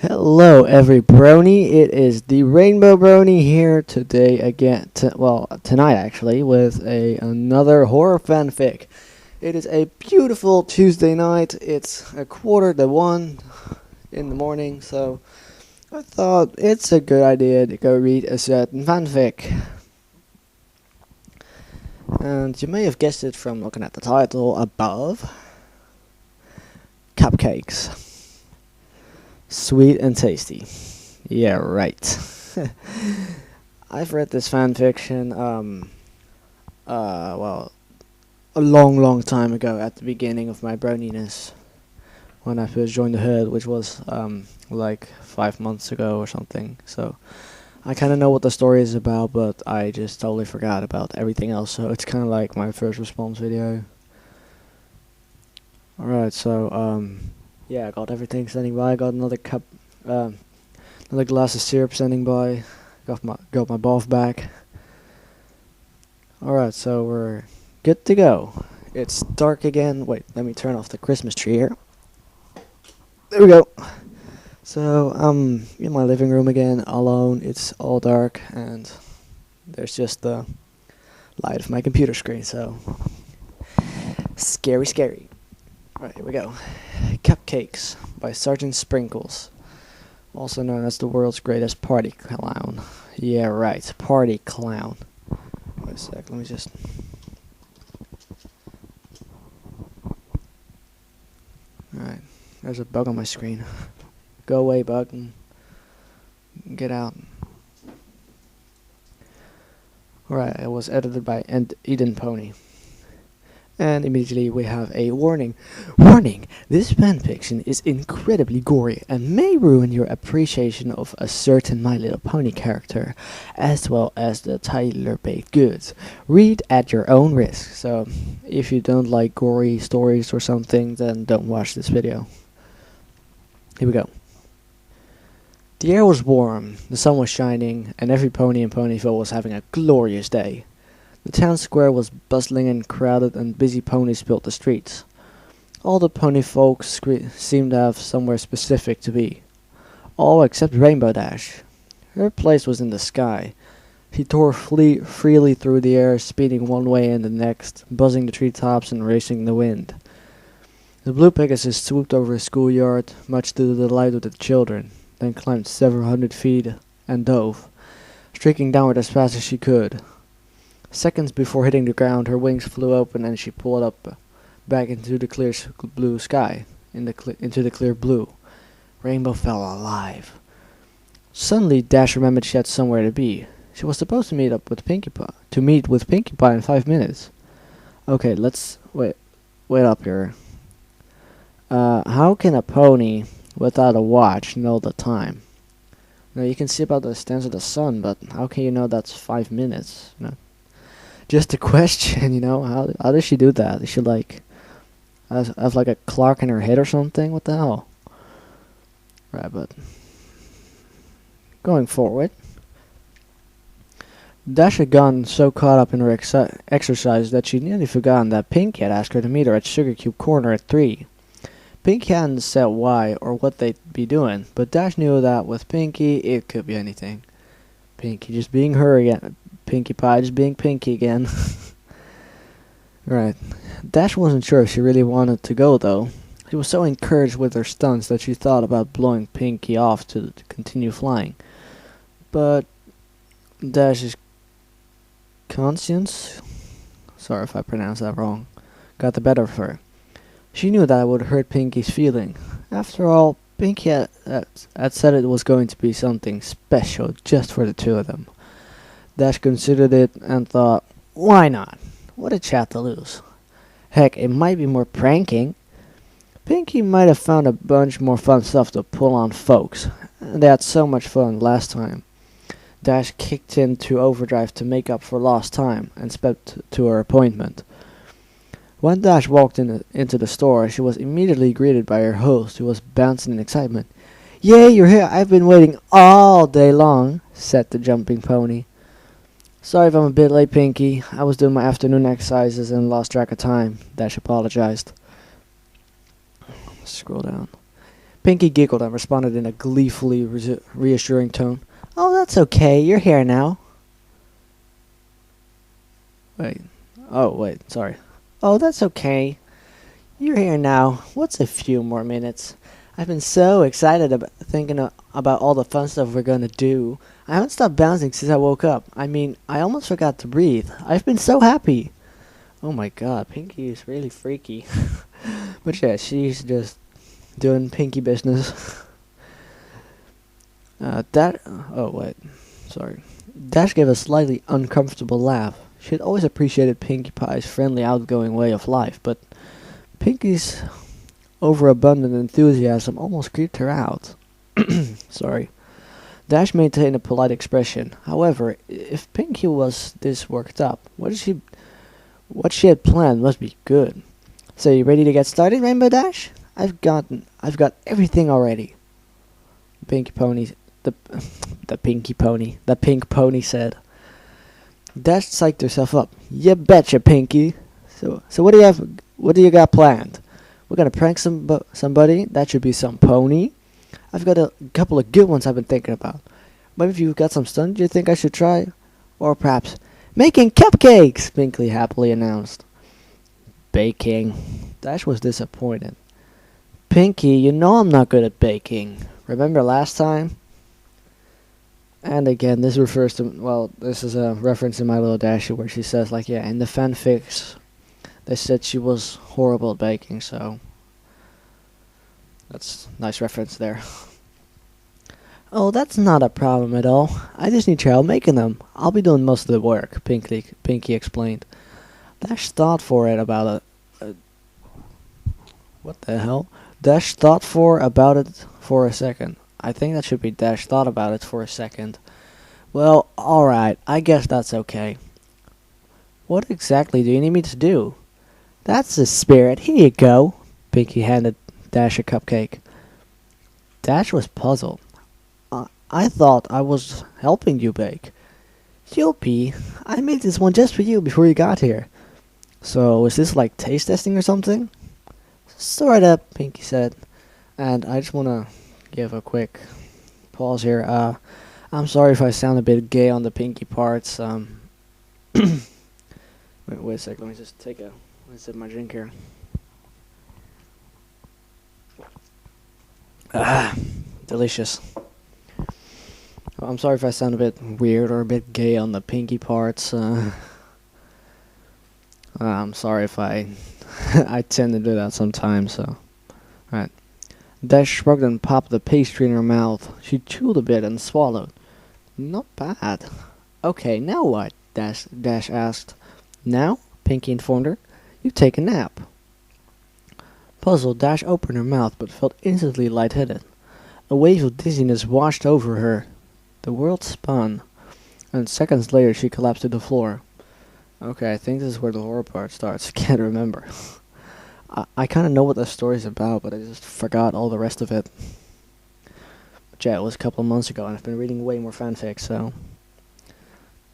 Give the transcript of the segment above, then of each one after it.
Hello, every brony. It is the Rainbow Brony here today again. Tonight actually, with another horror fanfic. It is a beautiful Tuesday night. It's 1:45 in the morning, so I thought it's a good idea to go read a certain fanfic. And you may have guessed it from looking at the title above. Cupcakes. Sweet and tasty. Yeah, right. I've read this fanfiction, a long time ago at the beginning of my broniness. When I first joined the herd, which was, like 5 months ago or something. So, I kinda know what the story is about, but I just totally forgot about everything else. So, it's kinda like my first response video. Alright, so, yeah, I got everything standing by. I got another cup, another glass of syrup standing by. Got my bath back. Alright, so we're good to go. It's dark again. Wait, let me turn off the Christmas tree here. There we go. So I'm in my living room again, alone. It's all dark, and there's just the light of my computer screen. So scary. Alright, here we go. Cupcakes by Sergeant Sprinkles, also known as the world's greatest party clown. Yeah, right, party clown. Wait a sec, let me just... Alright, there's a bug on my screen. Go away, bug, and get out. Alright, it was edited by Eden Pony. And immediately we have a warning. Warning! This fanfiction is incredibly gory and may ruin your appreciation of a certain My Little Pony character, as well as the Tyler baked goods. Read at your own risk. So, if you don't like gory stories or something, then don't watch this video. Here we go. The air was warm, the sun was shining, and every pony in Ponyville was having a glorious day. The town square was bustling and crowded, and busy ponies filled the streets. All the pony folk seemed to have somewhere specific to be. All except Rainbow Dash. Her place was in the sky. She tore freely through the air, speeding one way and the next, buzzing the treetops and racing the wind. The blue Pegasus swooped over a schoolyard, much to the delight of the children, then climbed several hundred feet and dove, streaking downward as fast as she could. Seconds before hitting the ground, her wings flew open and she pulled up back into the clear blue sky, into the clear blue. Rainbow felt alive. Suddenly, Dash remembered she had somewhere to be. She was supposed to meet with Pinkie Pie in 5 minutes. Okay, let's wait up here. How can a pony without a watch know the time? Now you can see about the stance of the sun, but how can you know that's 5 minutes? You know? Just a question, you know, how does she do that? Is she like have like a clock in her head or something? What the hell? Right, but going forward, Dash had gotten so caught up in her exercise that she'd nearly forgotten that Pinkie had asked her to meet her at Sugar Cube Corner at 3. Pinkie hadn't said why or what they'd be doing, but Dash knew that with Pinkie, it could be anything. Pinkie just being her again. Pinkie Pie just being Pinkie again. Right. Dash wasn't sure if she really wanted to go, though. She was so encouraged with her stunts that she thought about blowing Pinkie off to continue flying. But Dash's conscience, sorry if I pronounced that wrong, got the better of her. She knew that it would hurt Pinkie's feeling. After all, Pinkie had said it was going to be something special just for the two of them. Dash considered it and thought, why not? What a chat to lose. Heck, it might be more pranking. Pinkie might have found a bunch more fun stuff to pull on folks. They had so much fun last time. Dash kicked into overdrive to make up for lost time and sped to her appointment. When Dash walked into the store, she was immediately greeted by her host, who was bouncing in excitement. "Yay, you're here! I've been waiting all day long," said the jumping pony. "Sorry if I'm a bit late, Pinkie. I was doing my afternoon exercises and lost track of time," Dash apologized. Scroll down. Pinky giggled and responded in a gleefully reassuring tone. Oh, that's okay. You're here now. Wait. Oh, wait. Sorry. Oh, that's okay. You're here now. What's a few more minutes? I've been so excited about thinking about all the fun stuff we're gonna do. I haven't stopped bouncing since I woke up. I mean, I almost forgot to breathe. I've been so happy. Oh my god, Pinky is really freaky. But yeah, she's just doing Pinky business. Oh wait, sorry. Dash gave a slightly uncomfortable laugh. She had always appreciated Pinkie Pie's friendly, outgoing way of life, but Pinky's overabundant enthusiasm almost creeped her out. Sorry. Dash maintained a polite expression. However, if Pinky was this worked up, what she had planned must be good. So you ready to get started, Rainbow Dash? I've got everything already. The pink pony said. Dash psyched herself up. You betcha, Pinky. So what do you got planned? We're gonna prank somebody. That should be some pony. I've got a couple of good ones I've been thinking about. Maybe if you've got some stunt you think I should try? Or perhaps making cupcakes, Pinky happily announced. Baking. Dash was disappointed. Pinky, you know I'm not good at baking. Remember last time? And again, this refers to, well, this is a reference in My Little Dashie where she says, like, yeah, in the fanfics, they said she was horrible at baking, so that's a nice reference there. Oh, that's not a problem at all. I just need your help making them. I'll be doing most of the work, Pinky explained. Dash thought for it about it. What the hell? Dash thought about it for a second. I think that should be Dash thought about it for a second. Well, alright, I guess that's okay. What exactly do you need me to do? That's the spirit. Here you go. Pinky handed Dash a cupcake. Dash was puzzled. I thought I was helping you bake. Yuppie, I made this one just for you before you got here. So, is this like taste testing or something? Sorta, Pinky said. And I just want to give a quick pause here. I'm sorry if I sound a bit gay on the Pinky parts. Wait a sec, let me just take a sip of my drink here. Ah, delicious. I'm sorry if I sound a bit weird or a bit gay on the Pinky parts. I'm sorry if I I tend to do that sometimes, so. Alright. Dash shrugged and popped the pastry in her mouth. She chewed a bit and swallowed. Not bad. Okay, now what? Dash asked. Now? Pinky informed her. You take a nap. Puzzled, Dash opened her mouth but felt instantly lightheaded. A wave of dizziness washed over her. The world spun, and seconds later she collapsed to the floor. Okay, I think this is where the horror part starts. I can't remember. I kind of know what the story's about, but I just forgot all the rest of it. But yeah, it was a couple of months ago, and I've been reading way more fanfic, so.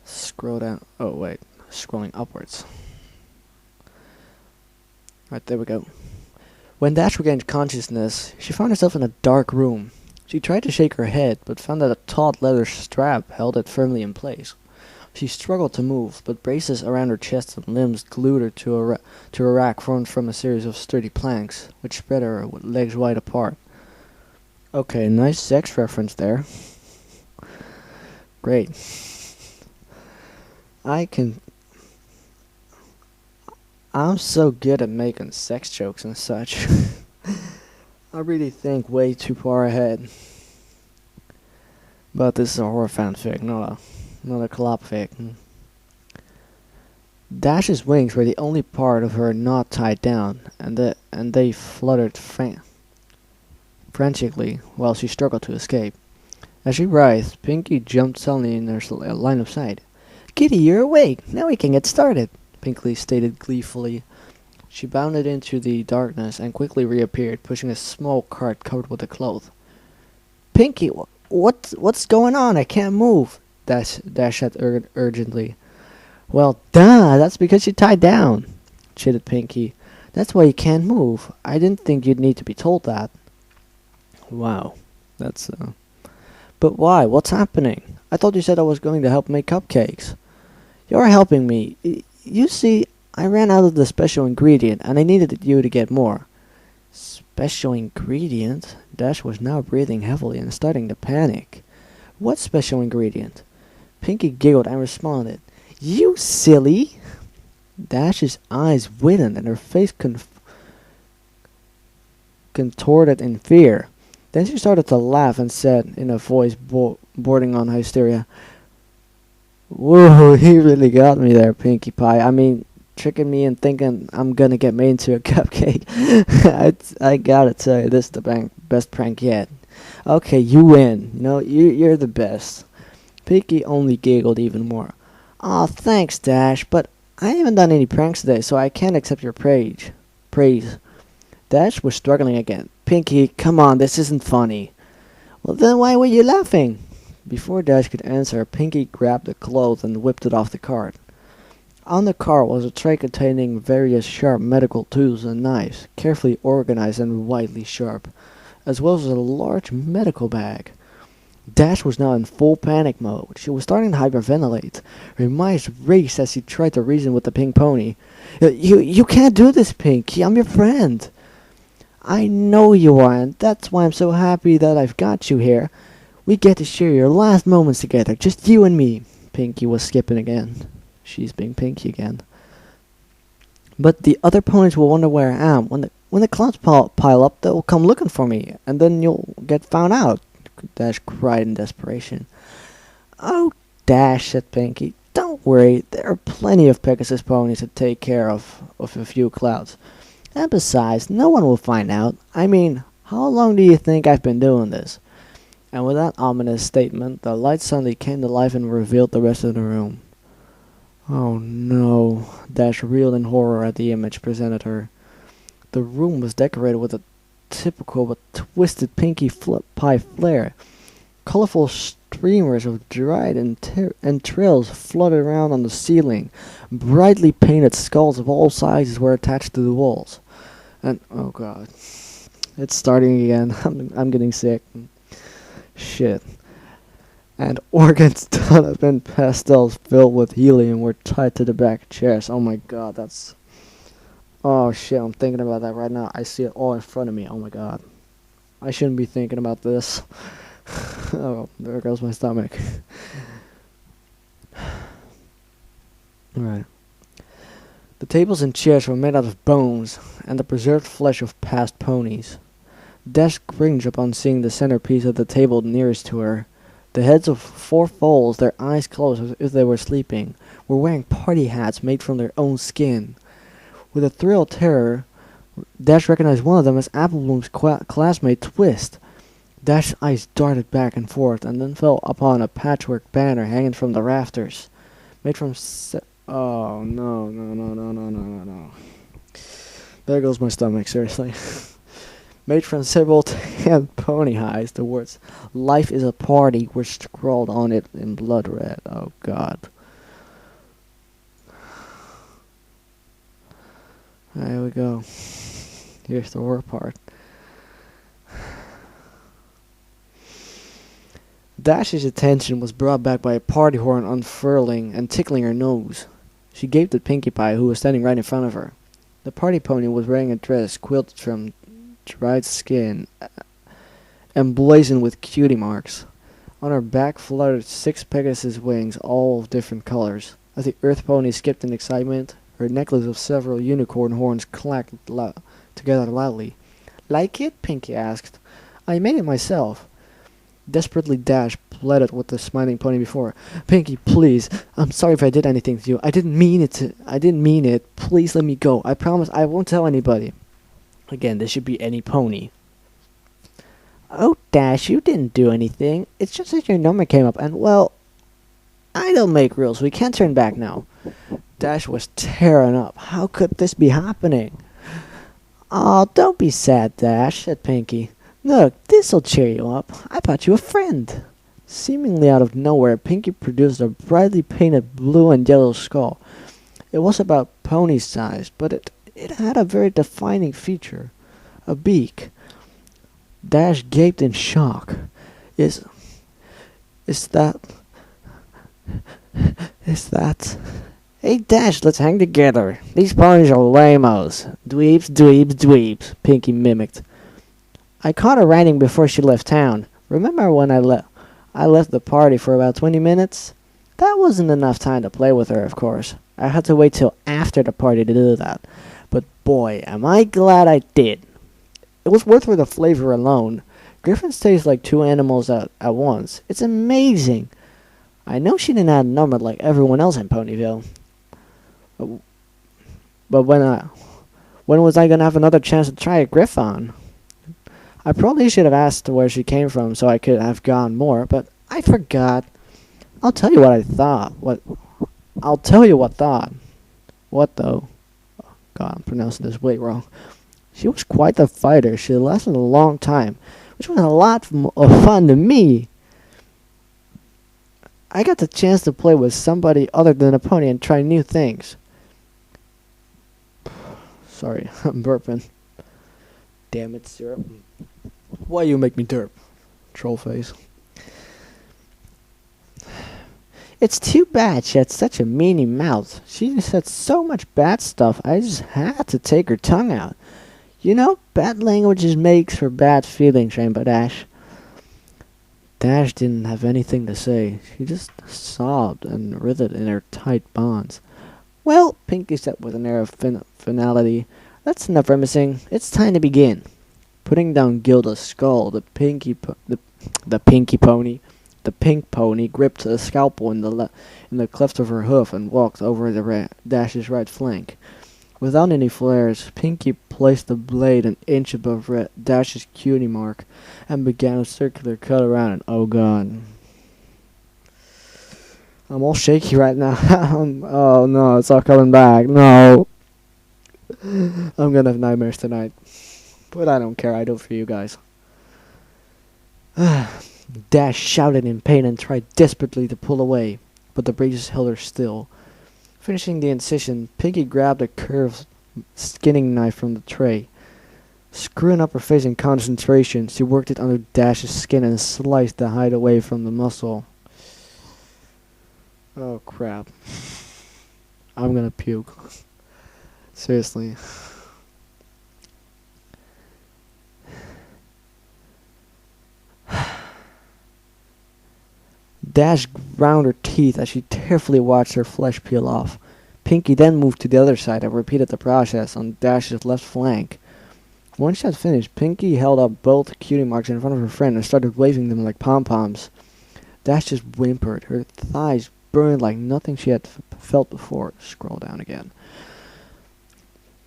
Scroll down. Oh, wait. Scrolling upwards. Right, there we go. When Dash regained consciousness, she found herself in a dark room. She tried to shake her head, but found that a taut leather strap held it firmly in place. She struggled to move, but braces around her chest and limbs glued her to a rack formed from a series of sturdy planks, which spread her legs wide apart. Okay, nice sex reference there. Great. I'm so good at making sex jokes and such. I really think way too far ahead. But this is a horror fanfic, not a collab-fic. Dash's wings were the only part of her not tied down, and they fluttered frantically while she struggled to escape. As she writhed, Pinky jumped suddenly in her line of sight. Kitty, you're awake! Now we can get started! Pinky stated gleefully. She bounded into the darkness and quickly reappeared, pushing a small cart covered with a cloth. Pinky, what's going on? I can't move! Dash said urgently. Well, duh, that's because you're tied down, chided Pinky. That's why you can't move. I didn't think you'd need to be told that. Wow, that's But why? What's happening? I thought you said I was going to help make cupcakes. You're helping me. You see, I ran out of the special ingredient, and I needed you to get more. Special ingredient? Dash was now breathing heavily and starting to panic. What special ingredient? Pinky giggled and responded, You silly! Dash's eyes widened and her face contorted in fear. Then she started to laugh and said, in a voice bordering on hysteria, Whoa, he really got me there, Pinkie Pie. I mean, tricking me and thinking I'm gonna get made into a cupcake. I gotta tell you, this is the best prank yet. Okay, you win. You're the best. Pinkie only giggled even more. Aw, thanks, Dash, but I haven't done any pranks today, so I can't accept your praise. Dash was struggling again. Pinkie, come on, this isn't funny. Well, then why were you laughing? Before Dash could answer, Pinkie grabbed the cloth and whipped it off the cart. On the cart was a tray containing various sharp medical tools and knives, carefully organized and widely sharp, as well as a large medical bag. Dash was now in full panic mode. She was starting to hyperventilate. Her mind raced as she tried to reason with the pink pony. You can't do this, Pinkie. I'm your friend. I know you are, and that's why I'm so happy that I've got you here. We get to share your last moments together, just you and me. Pinkie was skipping again. She's being Pinkie again. But the other ponies will wonder where I am. When the clouds pile up, they'll come looking for me, and then you'll get found out. Dash cried in desperation. Oh, Dash, said Pinkie. Don't worry, there are plenty of Pegasus ponies to take care of a few clouds. And besides, no one will find out. I mean, how long do you think I've been doing this? And with that ominous statement, the light suddenly came to life and revealed the rest of the room. Oh no, Dash reeled in horror at the image presented her. The room was decorated with a typical but twisted Pinkie Pie flair. Colorful streamers of dried entrails floated around on the ceiling. Brightly painted skulls of all sizes were attached to the walls. And, oh god, it's starting again. I'm getting sick. Shit. And organs done up in pastels filled with helium were tied to the back chairs. Oh my god, that's... Oh shit, I'm thinking about that right now. I see it all in front of me. Oh my god. I shouldn't be thinking about this. Oh, there goes my stomach. Alright. The tables and chairs were made out of bones and the preserved flesh of past ponies. Dash cringed upon seeing the centerpiece of the table nearest to her. The heads of 4 foals, their eyes closed as if they were sleeping, were wearing party hats made from their own skin. With a thrill of terror, Dash recognized one of them as Apple Bloom's classmate Twist. Dash's eyes darted back and forth and then fell upon a patchwork banner hanging from the rafters. Made from oh, no. There goes my stomach, seriously. Made from several tan pony hides, the words, Life is a party, were scrawled on it in blood red. Oh, God. There we go. Here's the horror part. Dash's attention was brought back by a party horn unfurling and tickling her nose. She gaped at Pinkie Pie, who was standing right in front of her. The party pony was wearing a dress quilted from dried skin, emblazoned with cutie marks. On her back fluttered 6 Pegasus wings, all of different colors. As the Earth pony skipped in excitement, her necklace of several unicorn horns clacked together loudly. Like it? Pinkie asked. I made it myself. Desperately Dash pleaded with the smiling pony before her. Pinkie, please. I'm sorry if I did anything to you. I didn't mean it. Please let me go. I promise I won't tell anybody. Again, this should be any pony. Oh, Dash, you didn't do anything. It's just that your number came up and, well, I don't make rules. We can't turn back now. Dash was tearing up. How could this be happening? Oh, don't be sad, Dash, said Pinkie. Look, this'll cheer you up. I brought you a friend. Seemingly out of nowhere, Pinkie produced a brightly painted blue and yellow skull. It was about pony sized, but it had a very defining feature. A beak. Dash gaped in shock. Is that... Is that... Hey Dash, let's hang together. These ponies are lamos. Dweebs, dweebs, dweebs, Pinky mimicked. I caught her riding before she left town. Remember when I left the party for about 20 minutes? That wasn't enough time to play with her, of course. I had to wait till after the party to do that. But boy, am I glad I did. It was worth for the flavor alone. Griffins taste like two animals at once. It's amazing. I know she didn't have a number like everyone else in Ponyville. But when was I gonna have another chance to try a Griffon? I probably should have asked where she came from so I could have gone more, but I forgot. I'll tell you what I thought. I'll tell you what thought. What though? Oh, God, I'm pronouncing this way wrong. She was quite the fighter. She lasted a long time, which was a lot of fun to me. I got the chance to play with somebody other than a pony and try new things. Sorry, I'm burping. Damn it, Syrup. Why you make me derp? Troll face. It's too bad she had such a meanie mouth. She said so much bad stuff, I just had to take her tongue out. You know, bad languages makes for bad feelings, Rainbow Dash. Dash didn't have anything to say. She just sobbed and writhed in her tight bonds. Well, Pinky said with an air of finality, that's enough reminiscing. It's time to begin. Putting down Gilda's skull, the pink pony gripped a scalpel in the cleft of her hoof and walked over the Dash's right flank. Without any flares, Pinky placed the blade an inch above Dash's cutie mark and began a circular cut around it. Oh God. I'm all shaky right now. Oh no, it's all coming back. No. I'm gonna have nightmares tonight. But I don't care, I do it for you guys. Dash shouted in pain and tried desperately to pull away, but the braces held her still. Finishing the incision, Pinky grabbed a curved skinning knife from the tray. Screwing up her face in concentration, she worked it under Dash's skin and sliced the hide away from the muscle. Oh crap. I'm gonna puke. Seriously. Dash ground her teeth as she carefully watched her flesh peel off. Pinky then moved to the other side and repeated the process on Dash's left flank. Once she had finished, Pinky held up both cutie marks in front of her friend and started waving them like pom-poms. Dash just whimpered. Her thighs burned like nothing she had felt before. Scroll down again.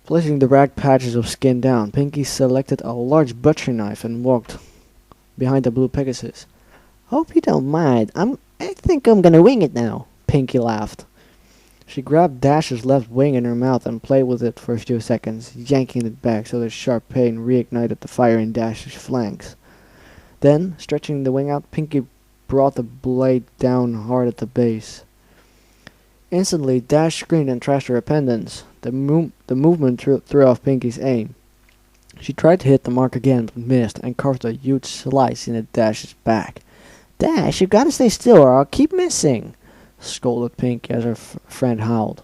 Placing the ragged patches of skin down, Pinky selected a large butcher knife and walked behind the blue Pegasus. Hope you don't mind. I think I'm gonna wing it now, Pinky laughed. She grabbed Dash's left wing in her mouth and played with it for a few seconds, yanking it back so the sharp pain reignited the fire in Dash's flanks. Then, stretching the wing out, Pinky brought the blade down hard at the base. Instantly, Dash screamed and trashed her pendants. The movement threw off Pinky's aim. She tried to hit the mark again, but missed, and carved a huge slice into Dash's back. Dash, you gotta stay still or I'll keep missing, scolded Pinky as her friend howled.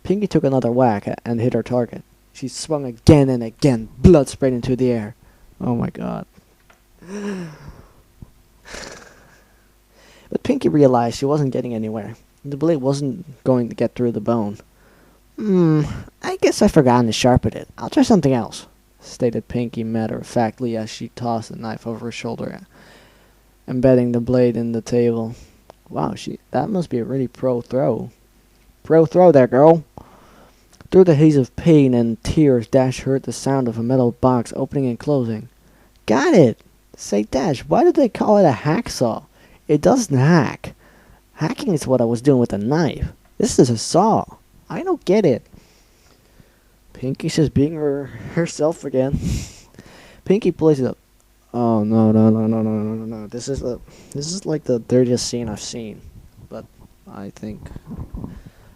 Pinky took another whack and hit her target. She swung again and again, blood sprayed into the air. Oh my God. But Pinky realized she wasn't getting anywhere. The blade wasn't going to get through the bone. I guess I've forgotten to sharpen it. I'll try something else, stated Pinky matter-of-factly as she tossed the knife over her shoulder, embedding the blade in the table. Wow, that must be a really pro throw. Pro throw there, girl. Through the haze of pain and tears, Dash heard the sound of a metal box opening and closing. Got it! Say, Dash, why do they call it a hacksaw? It doesn't hack. Hacking is what I was doing with a knife. This is a saw. I don't get it. Pinky's just being herself again. Pinky plays it up. Oh no. This is like the dirtiest scene I've seen. But I think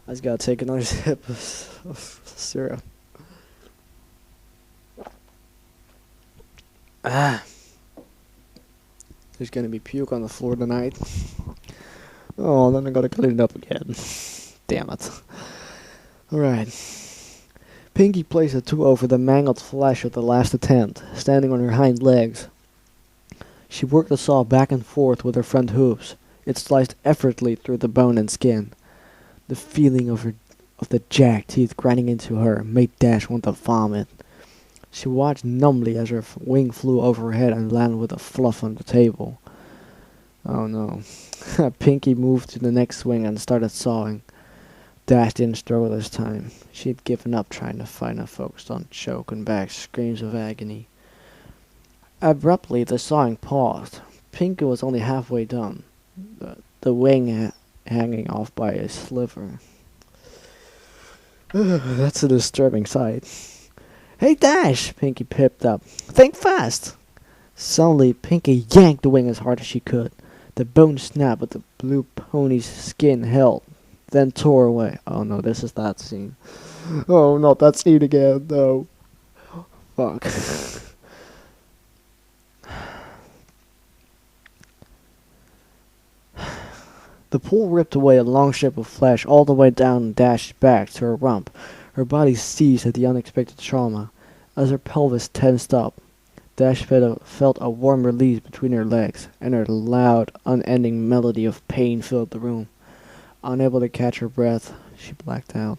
I just gotta take another sip of syrup. There's gonna be puke on the floor tonight. Oh, then I gotta clean it up again. Damn it. Alright. Pinky placed a tool over the mangled flesh of the last attempt, standing on her hind legs. She worked the saw back and forth with her front hooves. It sliced effortlessly through the bone and skin. The feeling of the jagged teeth grinding into her made Dash want to vomit. She watched numbly as her wing flew over her head and landed with a fluff on the table. Oh no. Pinky moved to the next swing and started sawing. Dash didn't struggle this time. She had given up trying to fight and focused on choking back screams of agony. Abruptly, the sawing paused. Pinky was only halfway done, the wing hanging off by a sliver. That's a disturbing sight. Hey Dash! Pinky pipped up. Think fast! Suddenly, Pinky yanked the wing as hard as she could. The bone snapped, but the blue pony's skin held, then tore away. Oh no, this is that scene. Oh, not that scene again, no. Fuck. The pull ripped away a long strip of flesh all the way down Dash's back to her rump. Her body seized at the unexpected trauma. As her pelvis tensed up, Dash felt a warm release between her legs, and her loud, unending melody of pain filled the room. Unable to catch her breath, she blacked out.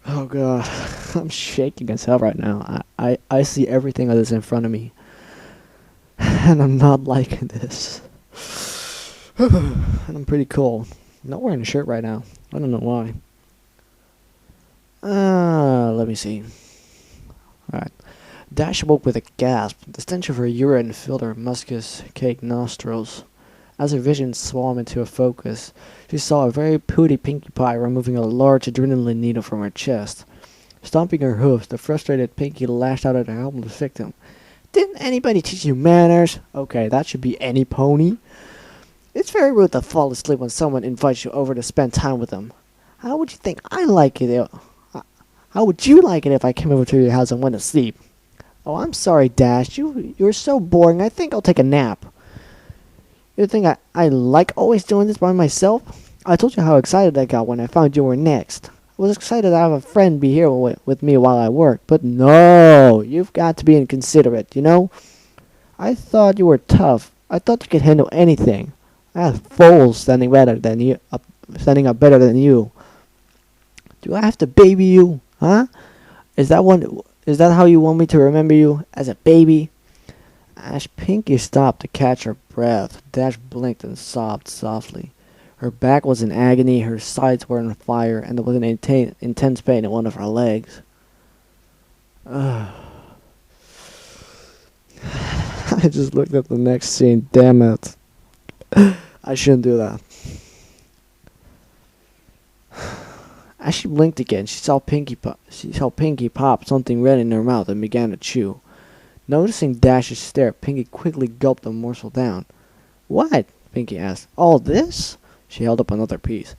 Oh god, I'm shaking as hell right now. I see everything that is in front of me. And I'm not liking this. And I'm pretty cold. I'm not wearing a shirt right now. I don't know why. Let me see. Alright. Dash awoke with a gasp. The stench of her urine filled her mucus-caked nostrils. As her vision swam into a focus, she saw a very pooty Pinkie Pie removing a large adrenaline needle from her chest. Stomping her hoofs, the frustrated Pinkie lashed out at her helpless victim. Didn't anybody teach you manners? Okay, that should be any pony. It's very rude to fall asleep when someone invites you over to spend time with them. How would you think I like it? How would you like it if I came over to your house and went to sleep? Oh, I'm sorry, Dash. You're so boring. I think I'll take a nap. You think I like always doing this by myself? I told you how excited I got when I found you were next. I was excited to have a friend be here with me while I worked. But no, you've got to be inconsiderate, you know? I thought you were tough. I thought you could handle anything. I had foals standing up better than you. Do I have to baby you? Huh? Is that how you want me to remember you? As a baby? As Pinkie stopped to catch her breath, Dash blinked and sobbed softly. Her back was in agony, her sides were on fire, and there was an intense pain in one of her legs. I just looked at the next scene. Damn it. I shouldn't do that. As she blinked again, she saw Pinkie pop something red in her mouth and began to chew. Noticing Dash's stare, Pinkie quickly gulped the morsel down. What? Pinkie asked. All this? She held up another piece.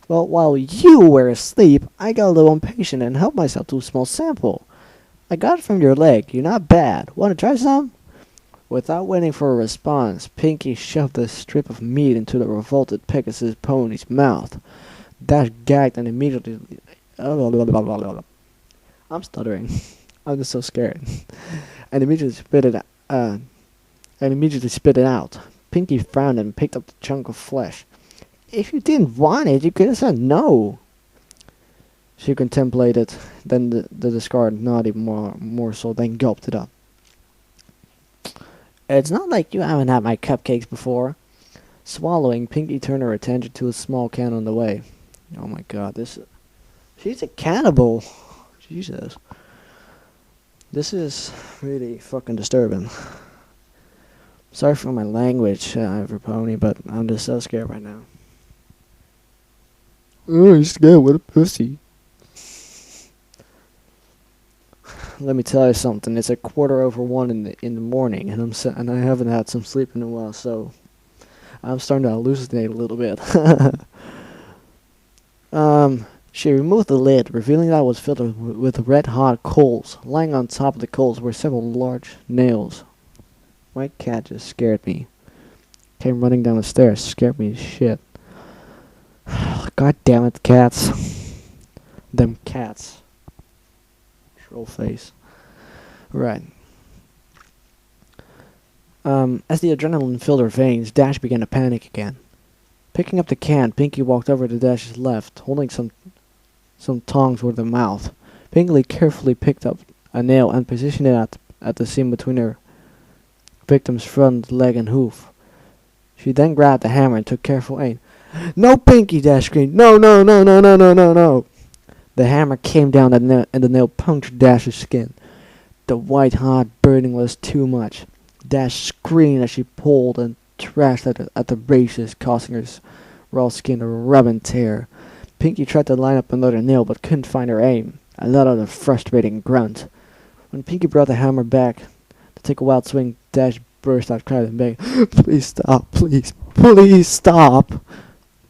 Well, while you were asleep, I got a little impatient and helped myself to a small sample. I got it from your leg. You're not bad. Want to try some? Without waiting for a response, Pinkie shoved a strip of meat into the revolted Pegasus pony's mouth. Dash gagged and immediately... I'm stuttering. I'm just so scared. and immediately spit it out. Pinkie frowned and picked up the chunk of flesh. If you didn't want it, you could have said no. She contemplated, then the discarded naughty morsel, then gulped it up. It's not like you haven't had my cupcakes before. Swallowing, Pinkie turned her attention to a small can on the way. Oh my god, she's a cannibal. Jesus. This is really fucking disturbing. Sorry for my language, Pony, but I'm just so scared right now. Oh, you're scared? What a pussy. Let me tell you something. It's 1:15 in the morning, and I haven't had some sleep in a while, so I'm starting to hallucinate a little bit. She removed the lid, revealing that it was filled with red-hot coals. Lying on top of the coals were several large nails. My cat just scared me. Came running down the stairs, scared me as shit. God damn it, cats. Them cats. Troll face. Right. As the adrenaline filled her veins, Dash began to panic again. Picking up the can, Pinky walked over to Dash's left, holding some tongs with her mouth. Pinky carefully picked up a nail and positioned it at the seam between her victim's front leg and hoof. She then grabbed the hammer and took careful aim. "No, Pinky!" Dash screamed. "No, no, no, no, no, no, no, no!" The hammer came down and the nail punctured Dash's skin. The white hot burning was too much. Dash screamed as she pulled and thrashed at the braces, causing her raw skin to rub and tear. Pinky tried to line up another nail but couldn't find her aim. I let out a frustrating grunt. When Pinky brought the hammer back to take a wild swing, Dash burst out crying and begged, "Please stop, please, please stop!"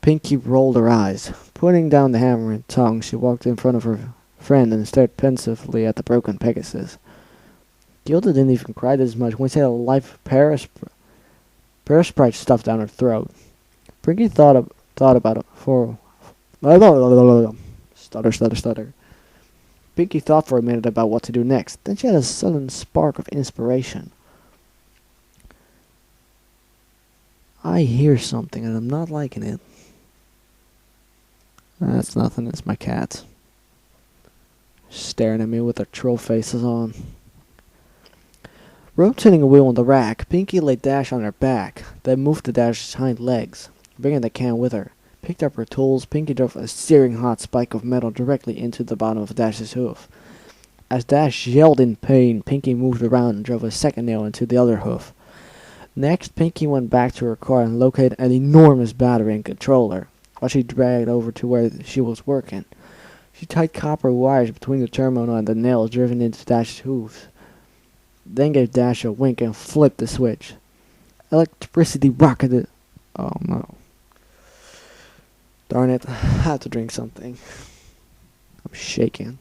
Pinky rolled her eyes. Putting down the hammer and tongs, she walked in front of her friend and stared pensively at the broken Pegasus. Gilda didn't even cry this much when she had a live parasprite stuffed down her throat. Pinky thought about it for... Stutter. Pinky thought for a minute about what to do next. Then she had a sudden spark of inspiration. I hear something and I'm not liking it. That's nothing, it's my cat. Staring at me with her troll faces on. Rotating a wheel on the rack, Pinky laid Dash on her back, then moved to Dash's hind legs, bringing the can with her. Picked up her tools, Pinky drove a searing hot spike of metal directly into the bottom of Dash's hoof. As Dash yelled in pain, Pinky moved around and drove a second nail into the other hoof. Next, Pinky went back to her car and located an enormous battery and controller, while she dragged over to where she was working. She tied copper wires between the terminal and the nails driven into Dash's hoofs. Then gave Dash a wink and flipped the switch. Electricity rocketed. Oh no. Darn it, I had to drink something. I'm shaking.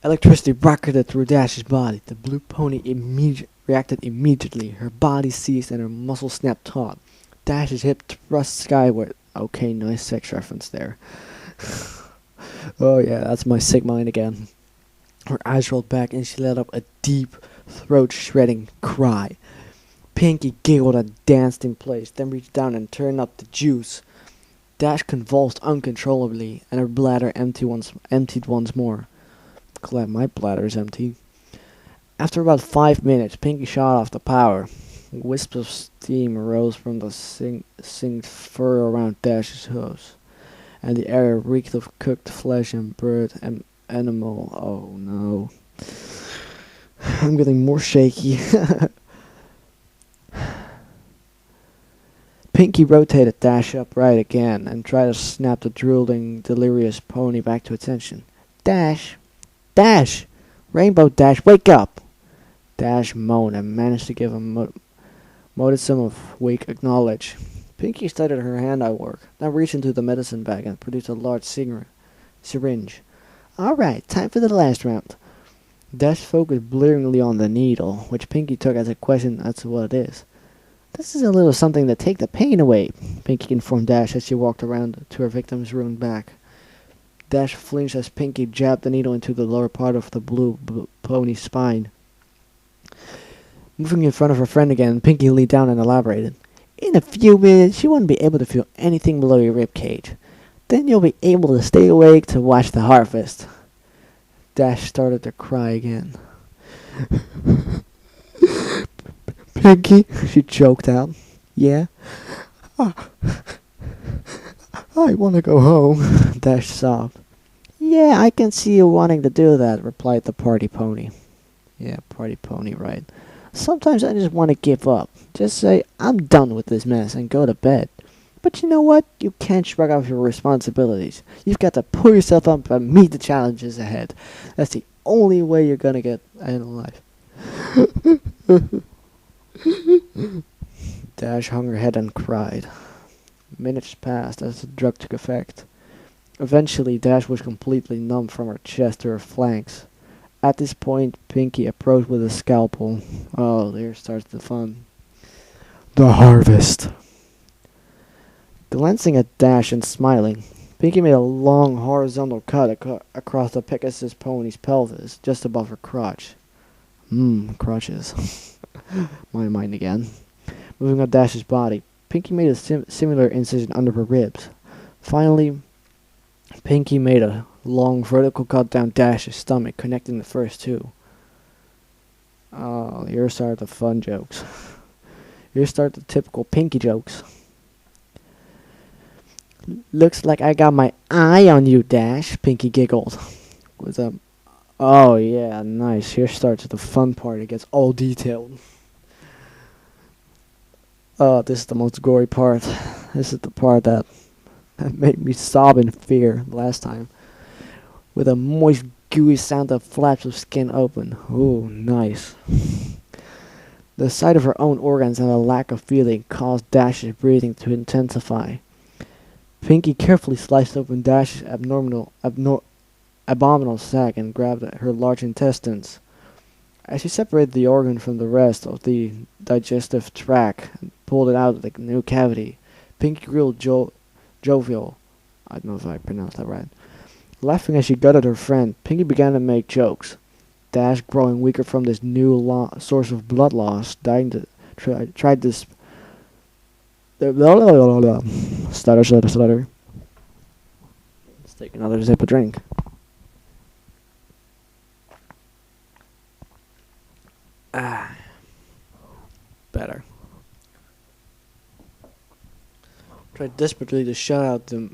Electricity rocketed through Dash's body. The blue pony reacted immediately. Her body seized and her muscles snapped taut. Dash's hip thrust skyward. Okay, nice sex reference there. Oh yeah, that's my sick mind again. Her eyes rolled back and she let up a deep, throat-shredding cry. Pinky giggled and danced in place, then reached down and turned up the juice. Dash convulsed uncontrollably, and her bladder emptied once more. Glad my bladder's empty. After about 5 minutes, Pinky shut off the power. Wisps of steam arose from the singed fur around Dash's hooves, and the air reeked of cooked flesh and bird and animal. Oh no. I'm getting more shaky. Pinky rotated Dash upright again and tried to snap the drooling, delirious pony back to attention. Dash! Dash! Rainbow Dash, wake up! Dash moaned and managed to give a modicum of weak acknowledge. Pinky studied her hand-eye work, then reached into the medicine bag and produced a large syringe. Alright, time for the last round. Dash focused blearingly on the needle, which Pinky took as a question as to what it is. This is a little something to take the pain away, Pinky informed Dash as she walked around to her victim's ruined back. Dash flinched as Pinky jabbed the needle into the lower part of the blue pony's spine. Moving in front of her friend again, Pinky leaned down and elaborated. In a few minutes, you won't be able to feel anything below your ribcage. Then you'll be able to stay awake to watch the harvest. Dash started to cry again. Pinky, she choked out. Yeah? I want to go home, Dash sobbed. Yeah, I can see you wanting to do that, replied the party pony. Yeah, party pony, right. Sometimes I just want to give up. Just say, I'm done with this mess and go to bed. But you know what? You can't shrug off your responsibilities. You've got to pull yourself up and meet the challenges ahead. That's the only way you're gonna get ahead in life. Dash hung her head and cried. Minutes passed as the drug took effect. Eventually, Dash was completely numb from her chest to her flanks. At this point, Pinky approached with a scalpel. Oh, there starts the fun. The harvest. Glancing at Dash and smiling, Pinky made a long horizontal cut across the Pegasus pony's pelvis, just above her crotch. Crotches. My mind again. Moving on Dash's body, Pinky made a similar incision under her ribs. Finally, Pinky made a long vertical cut down Dash's stomach, connecting the first two. Oh, here start the fun jokes. Here start the typical Pinky jokes. Looks like I got my eye on you, Dash, Pinky giggled. With a, oh yeah, nice. Here starts the fun part. It gets all detailed. Oh, this is the most gory part. This is the part that made me sob in fear last time. With a moist, gooey sound of flaps of skin open. Ooh, nice. The sight of her own organs and a lack of feeling caused Dash's breathing to intensify. Pinky carefully sliced open Dash's abdominal sac and grabbed at her large intestines. As she separated the organ from the rest of the digestive tract and pulled it out of the new cavity, Pinky grew jovial. I don't know if I pronounced that right. Laughing as she gutted her friend, Pinky began to make jokes. Dash, growing weaker from this new source of blood loss, tried to stutter. Let's take another sip of drink. Better. Tried desperately to shut out the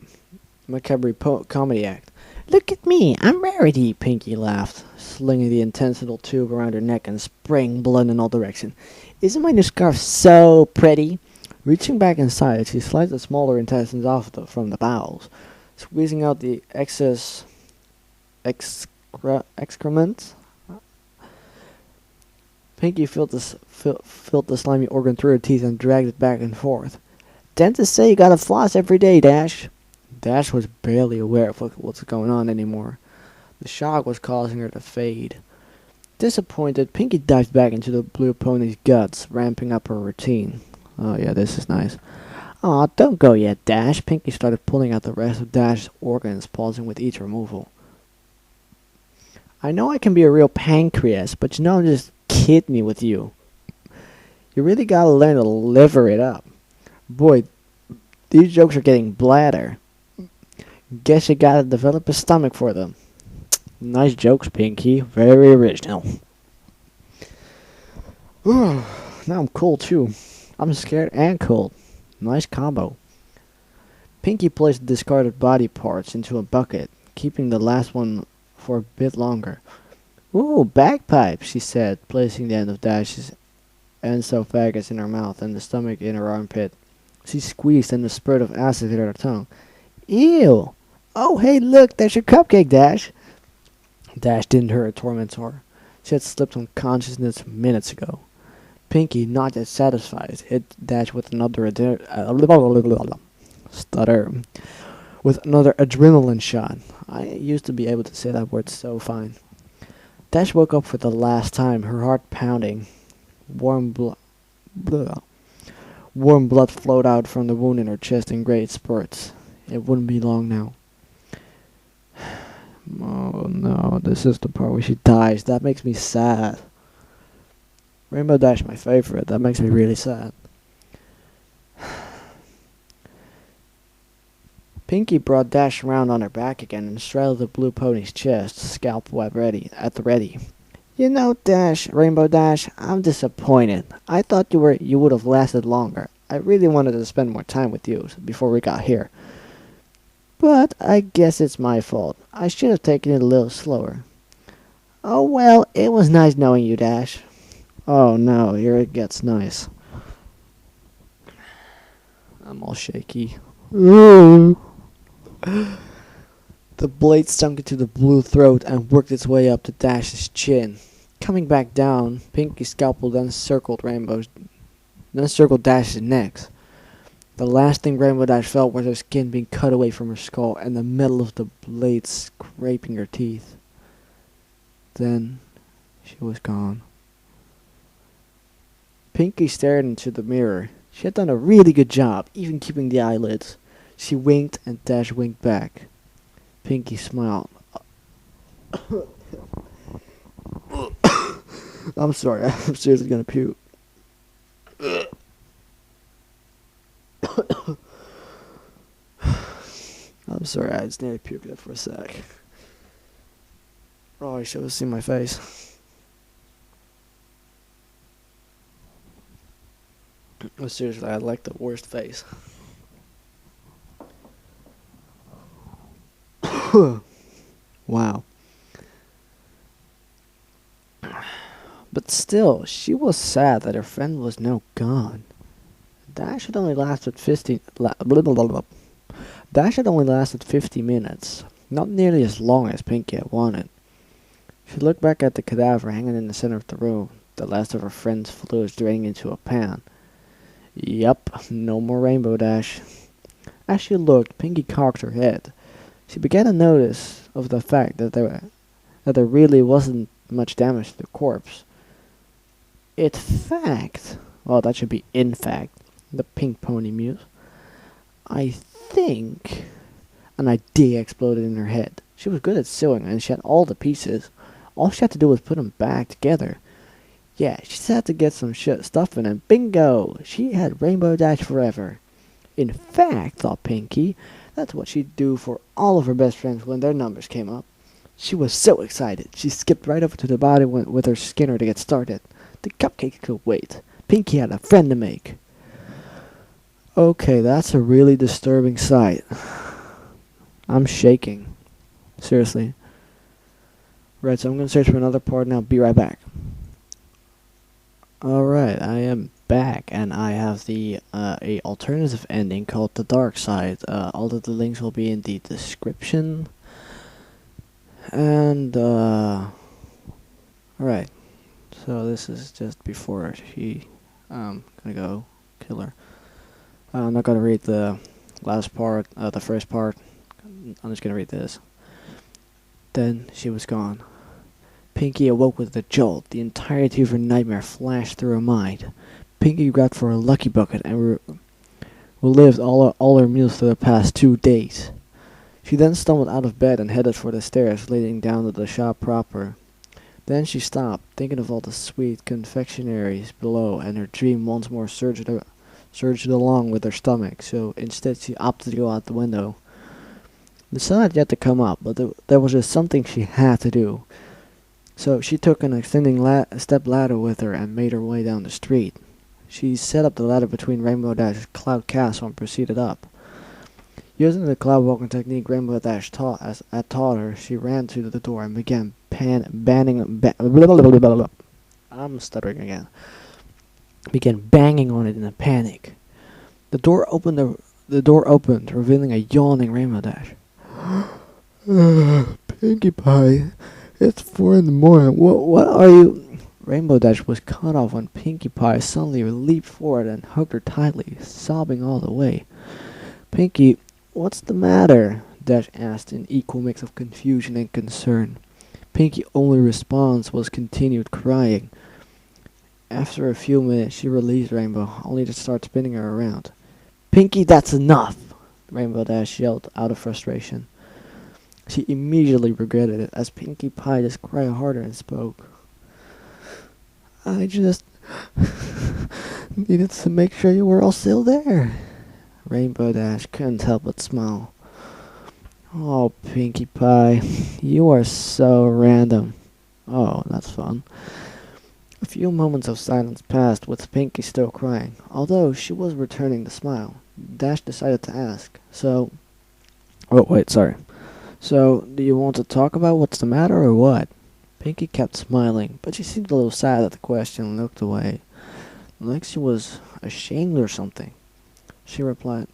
macabre comedy act. Look at me, I'm Rarity, Pinky laughed, slinging the intestinal tube around her neck and spraying blood in all directions. Isn't my new scarf so pretty? Reaching back inside, she sliced the smaller intestines off from the bowels, squeezing out the excess excrement. Pinky filled the slimy organ through her teeth and dragged it back and forth. Dentists say you gotta floss every day, Dash. Dash was barely aware of what's going on anymore. The shock was causing her to fade. Disappointed, Pinky dived back into the blue pony's guts, ramping up her routine. Oh yeah, this is nice. Aw, don't go yet, Dash. Pinky started pulling out the rest of Dash's organs, pausing with each removal. I know I can be a real pancreas, but you know I'm just kidding with you. You really gotta learn to liver it up. Boy, these jokes are getting bladder. Guess you gotta develop a stomach for them. Nice jokes, Pinky. Very original. Now I'm cold too. I'm scared and cold. Nice combo. Pinky placed discarded body parts into a bucket, keeping the last one for a bit longer. Ooh, bagpipes, she said, placing the end of Dash's esophagus in her mouth and the stomach in her armpit. She squeezed and a spurt of acid hit her tongue. Ew! Oh, hey, look, there's your cupcake, Dash. Dash didn't hurt her tormentor. She had slipped unconsciousness minutes ago. Pinky, not yet satisfied, hit Dash with another adrenaline shot. I used to be able to say that word so fine. Dash woke up for the last time, her heart pounding. Warm blood flowed out from the wound in her chest in great spurts. It wouldn't be long now. Oh no, this is the part where she dies. That makes me sad. Rainbow Dash, my favorite. That makes me really sad. Pinky brought Dash around on her back again and straddled the blue pony's chest, scalpel at the ready. You know, Dash, Rainbow Dash, I'm disappointed. I thought you would have lasted longer. I really wanted to spend more time with you before we got here. But I guess it's my fault. I should have taken it a little slower. Oh well, it was nice knowing you, Dash. Oh no, here it gets nice. I'm all shaky. The blade sunk into the blue throat and worked its way up to Dash's chin. Coming back down, Pinky's scalpel then circled Dash's neck. The last thing Rainbow Dash felt was her skin being cut away from her skull and the metal of the blade scraping her teeth. Then she was gone. Pinkie stared into the mirror. She had done a really good job, even keeping the eyelids. She winked and Dash winked back. Pinkie smiled. I'm sorry, I'm seriously gonna puke. I'm sorry, I just need to puke there for a sec. Oh, you should have seen my face. Oh, seriously, I like the worst face. Wow. But still, she was sad that her friend was now gone. Dash had only lasted 50 minutes, not nearly as long as Pinkie had wanted. She looked back at the cadaver hanging in the center of the room, the last of her friend's fluids draining into a pan. Yup, no more Rainbow Dash. As she looked, Pinkie cocked her head. She began to notice of the fact that there really wasn't much damage to the corpse. That should be in fact, the pink pony mused. I think an idea exploded in her head. She was good at sewing and she had all the pieces. All she had to do was put them back together. Yeah, she just had to get some stuff in and bingo! She had Rainbow Dash forever. In fact, thought Pinkie, that's what she'd do for all of her best friends when their numbers came up. She was so excited, she skipped right over to the body with her Skinner to get started. The Cupcakes could wait. Pinkie had a friend to make. Okay, that's a really disturbing sight. I'm shaking. Seriously. Right, so I'm going to search for another part now. Be right back. Alright, I am back, and I have the a alternative ending called The Dark Side. All of the links will be in the description. And, alright. So this is just before she, gonna go kill her. I'm not gonna read the last part, the first part. I'm just gonna read this. Then she was gone. Pinkie awoke with a jolt. The entirety of her nightmare flashed through her mind. Pinkie grabbed for a lucky bucket and relived all her meals for the past 2 days. She then stumbled out of bed and headed for the stairs leading down to the shop proper. Then she stopped, thinking of all the sweet confectionaries below, and her dream once more surged along with her stomach, so instead she opted to go out the window. The sun had yet to come up, but there was just something she had to do. So she took an extending step ladder with her and made her way down the street. She set up the ladder between Rainbow Dash's cloud castle and proceeded up. Using the cloud walking technique Rainbow Dash taught her, she ran to the door and began I'm stuttering again. Began banging on it in a panic. The door opened, revealing a yawning Rainbow Dash. Pinkie Pie, it's 4 in the morning. What are you? Rainbow Dash was cut off when Pinkie Pie suddenly leaped forward and hugged her tightly, sobbing all the way. Pinkie, what's the matter? Dash asked in equal mix of confusion and concern. Pinkie's only response was continued crying. After a few minutes, she released Rainbow, only to start spinning her around. Pinkie, that's enough! Rainbow Dash yelled out of frustration. She immediately regretted it, as Pinkie Pie just cried harder and spoke. I just needed to make sure you were all still there. Rainbow Dash couldn't help but smile. Oh, Pinkie Pie, you are so random. Oh, that's fun. A few moments of silence passed, with Pinkie still crying. Although she was returning the smile, Dash decided to ask, So, do you want to talk about what's the matter or what? Pinkie kept smiling, but she seemed a little sad at the question and looked away, like she was ashamed or something. She replied,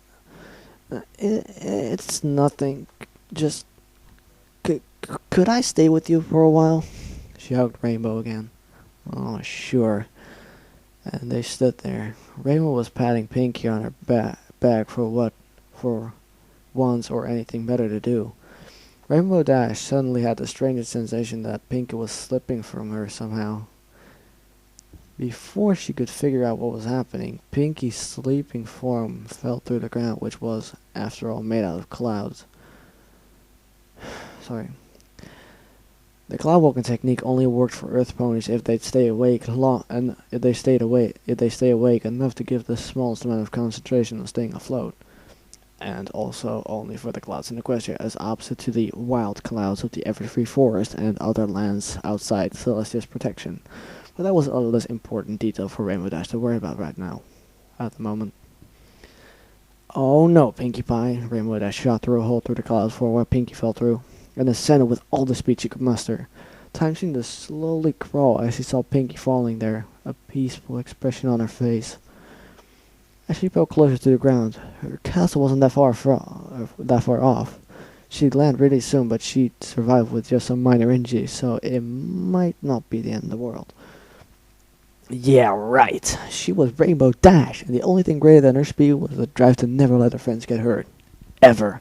It's nothing. Just, could I stay with you for a while? She hugged Rainbow again. Oh, sure. And they stood there. Rainbow was patting Pinkie on her back for once or anything better to do. Rainbow Dash suddenly had the strangest sensation that Pinkie was slipping from her somehow. Before she could figure out what was happening, Pinkie's sleeping form fell through the ground, which was, after all, made out of clouds. Sorry. The cloud walking technique only worked for Earth ponies if they'd stay awake if they stay awake enough to give the smallest amount of concentration on staying afloat. And also only for the clouds in Equestria, as opposite to the wild clouds of the Everfree Forest and other lands outside Celestia's protection. But that was a less important detail for Rainbow Dash to worry about right now, at the moment. Oh no, Pinkie Pie! Rainbow Dash shot through a hole through the clouds for where Pinkie fell through, and ascended with all the speed she could muster. Time seemed to slowly crawl as she saw Pinkie falling there, a peaceful expression on her face. As she fell closer to the ground, her castle wasn't that far off. She'd land really soon, but she'd survive with just some minor injuries, so it might not be the end of the world. Yeah, right. She was Rainbow Dash, and the only thing greater than her speed was the drive to never let her friends get hurt. Ever.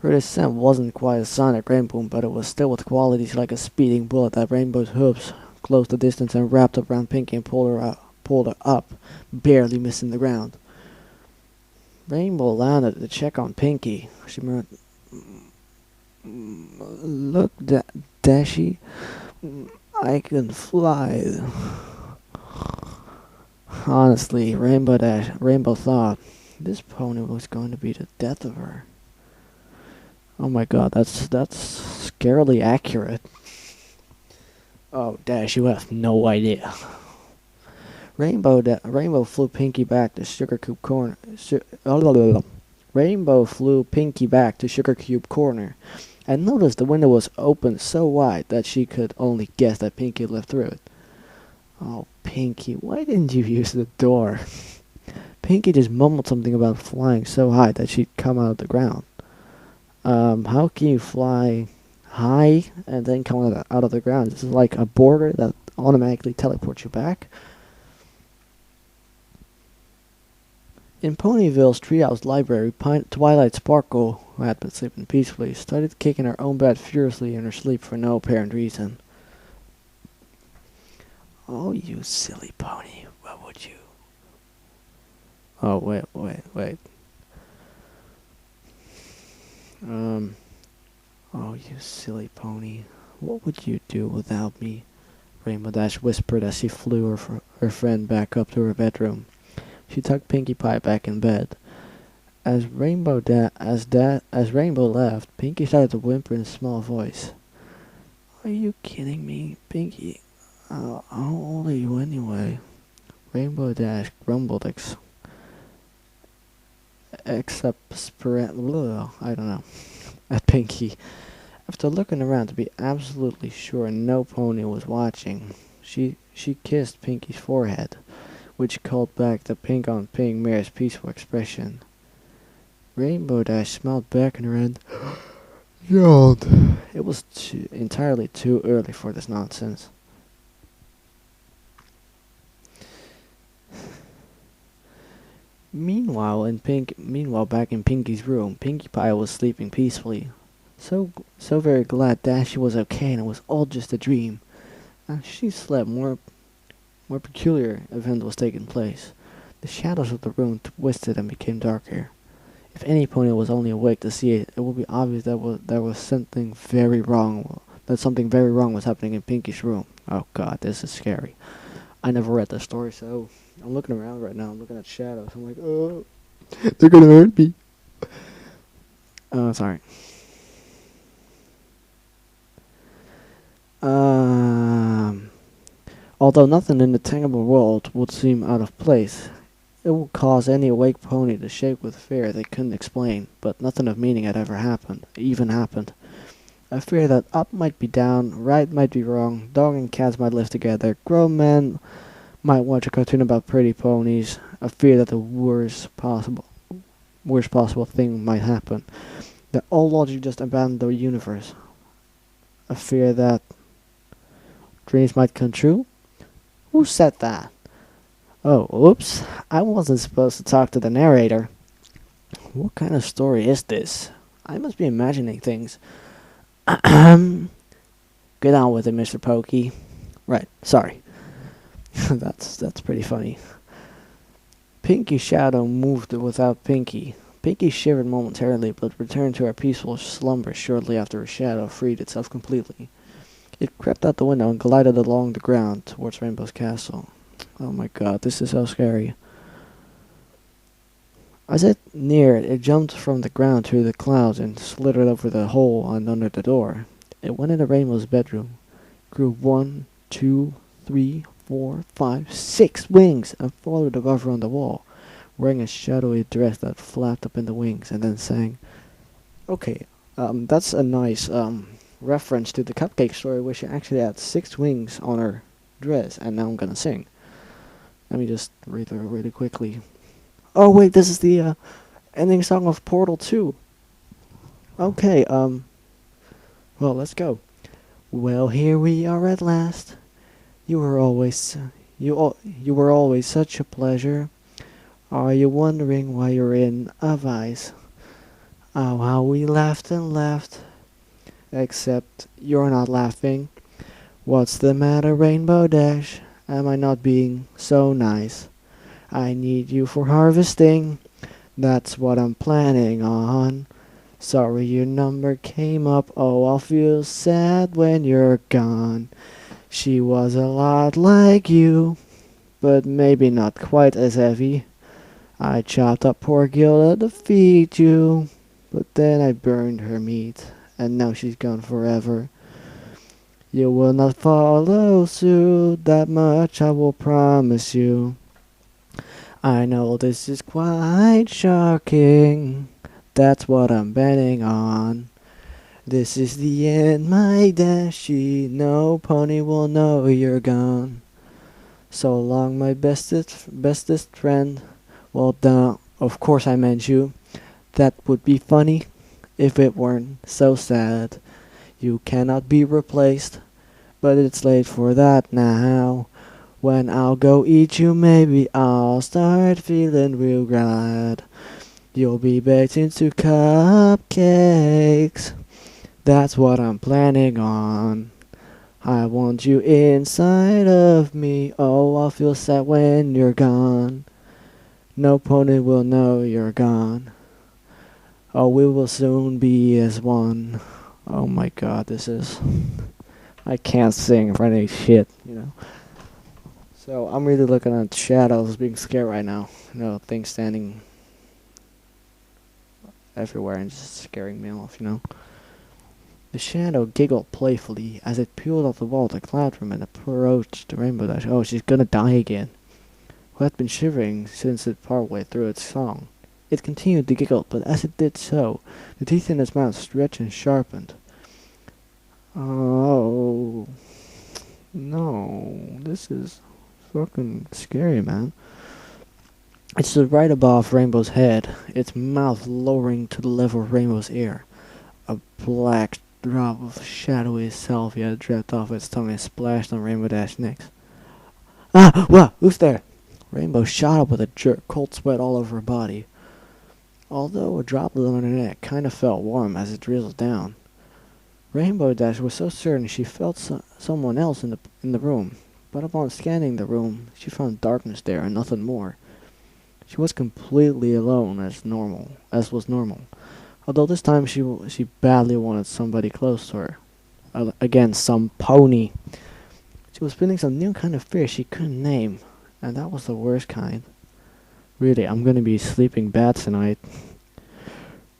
Her descent wasn't quite a sonic rainbow, but it was still with qualities like a speeding bullet that Rainbow's hooves closed the distance and wrapped around Pinkie and pulled her up, barely missing the ground. Rainbow landed to check on Pinkie. She murmured, "Look, Dashy, I can fly." Honestly, Rainbow thought this pony was going to be the death of her. Oh my god, that's scarily accurate. Oh, Dash, you have no idea. Rainbow flew Pinkie back to Sugar Cube Corner. Rainbow flew Pinkie back to Sugar Cube Corner, and noticed the window was open so wide that she could only guess that Pinkie lived through it. Oh, Pinkie, why didn't you use the door? Pinkie just mumbled something about flying so high that she'd come out of the ground. How can you fly high and then come out of the ground? This is like a border that automatically teleports you back. In Ponyville's Treehouse Library, Twilight Sparkle, who had been sleeping peacefully, started kicking her own bed furiously in her sleep for no apparent reason. Oh, you silly pony, what would you... Oh, wait. Oh, you silly pony, what would you do without me? Rainbow Dash whispered as she flew her friend back up to her bedroom. She tucked Pinkie Pie back in bed. As Rainbow left, Pinkie started to whimper in a small voice. Are you kidding me, Pinkie? How old are you anyway? Rainbow Dash grumbled at Pinkie. After looking around to be absolutely sure no pony was watching, she kissed Pinkie's forehead, which called back the pink-on-pink mare's peaceful expression. Rainbow Dash smiled back at her and yawned. It was entirely too early for this nonsense. Meanwhile, back in Pinkie's room, Pinkie Pie was sleeping peacefully. So very glad Dashy was okay and it was all just a dream. As she slept, more peculiar event was taking place. The shadows of the room twisted and became darker. If any pony was only awake to see it, it would be obvious that there was something very wrong. That something very wrong was happening in Pinkie's room. Oh God, this is scary. I never read the story, so I'm looking around right now. I'm looking at shadows. I'm like, oh, they're gonna hurt me. Sorry. Although nothing in the tangible world would seem out of place, it would cause any awake pony to shake with fear they couldn't explain, but nothing of meaning had ever happened. A fear that up might be down, right might be wrong, dog and cats might live together, grown men might watch a cartoon about pretty ponies, a fear that the worst possible thing might happen, that all logic just abandoned the universe, a fear that dreams might come true. Who said that? Oh, oops. I wasn't supposed to talk to the narrator. What kind of story is this? I must be imagining things. Get on with it, Mr. Pokey. Right, sorry. That's pretty funny. Pinky's shadow moved without Pinky. Pinky shivered momentarily, but returned to her peaceful slumber shortly after her shadow freed itself completely. It crept out the window and glided along the ground towards Rainbow's castle. Oh my god, this is so scary. As it neared, it jumped from the ground through the clouds and slithered over the hole and under the door. It went into Rainbow's bedroom, grew 1, 2, 3, 4, 5, 6 wings, and floated above her on the wall, wearing a shadowy dress that flapped up in the wings, and then sang. Okay, that's a nice reference to the Cupcake story, where she actually had 6 wings on her dress, and now I'm gonna sing. Let me just read through it really quickly. Oh wait, this is the ending song of Portal 2. Okay, well, let's go. Well, here we are at last. You were always you were always such a pleasure. Are you wondering why you're in a vice? Oh, how we laughed and laughed. Except you're not laughing. What's the matter, Rainbow Dash? Am I not being so nice? I need you for harvesting. That's what I'm planning on. Sorry your number came up. Oh, I'll feel sad when you're gone. She was a lot like you, but maybe not quite as heavy. I chopped up poor Gilda to feed you, but then I burned her meat, and now she's gone forever. You will not follow suit, that much I will promise you. I know this is quite shocking, that's what I'm betting on. This is the end, my Dashy, no pony will know you're gone. So long, my bestest friend. Well, duh, of course I meant you. That would be funny if it weren't so sad. You cannot be replaced, but it's late for that now. When I'll go eat you, maybe I'll start feeling real glad. You'll be baked into cupcakes. That's what I'm planning on. I want you inside of me. Oh, I'll feel sad when you're gone. No pony will know you're gone. Oh, we will soon be as one. Oh my god, this is... I can't sing for any shit, you know. So I'm really looking at shadows being scared right now. You know, things standing everywhere and just scaring me off, you know. The shadow giggled playfully as it peeled off the wall of the cloud room and approached the Rainbow Dash. Oh, she's gonna die again. Who had been shivering since it partway through its song. It continued to giggle, but as it did so, the teeth in its mouth stretched and sharpened. Oh, no, this is fucking scary, man. It stood right above Rainbow's head, its mouth lowering to the level of Rainbow's ear. A black drop of shadowy salvia dripped off its tongue and splashed on Rainbow Dash's neck. Ah! What? Who's there? Rainbow shot up with a jerk, cold sweat all over her body. Although a droplet on her neck kind of felt warm as it drizzled down. Rainbow Dash was so certain she felt someone else in the room, but upon scanning the room, she found darkness there and nothing more. She was completely alone as was normal. Although this time she badly wanted somebody close to her. Again, some pony. She was feeling some new kind of fear she couldn't name, and that was the worst kind. Really, I'm gonna be sleeping bad tonight.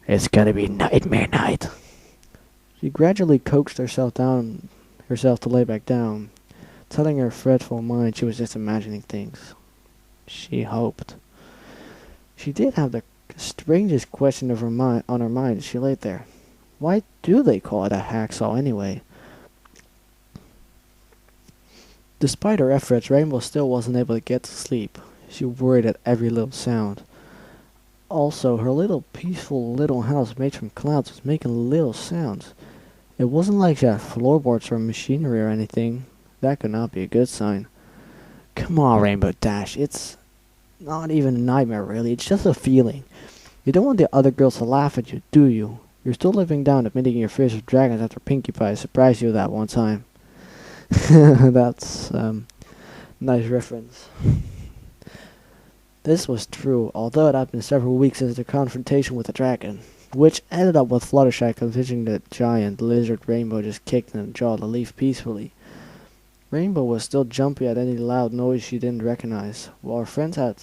It's gonna be nightmare night. She gradually coaxed herself to lay back down, telling her fretful mind she was just imagining things. She hoped. She did have the strangest question of on her mind as she lay there. Why do they call it a hacksaw anyway? Despite her efforts, Rainbow still wasn't able to get to sleep. She worried at every little sound. Also, her little peaceful little house made from clouds was making little sounds. It wasn't like she had floorboards or machinery or anything. That could not be a good sign. Come on, Rainbow Dash. It's not even a nightmare, really. It's just a feeling. You don't want the other girls to laugh at you, do you? You're still living down admitting your fears of dragons after Pinkie Pie surprised you that one time. That's, nice reference. This was true, although it had been several weeks since the confrontation with the dragon, which ended up with Fluttershy convincing the giant lizard Rainbow just kicked in the jaw to leave peacefully. Rainbow was still jumpy at any loud noise she didn't recognize. While her friends had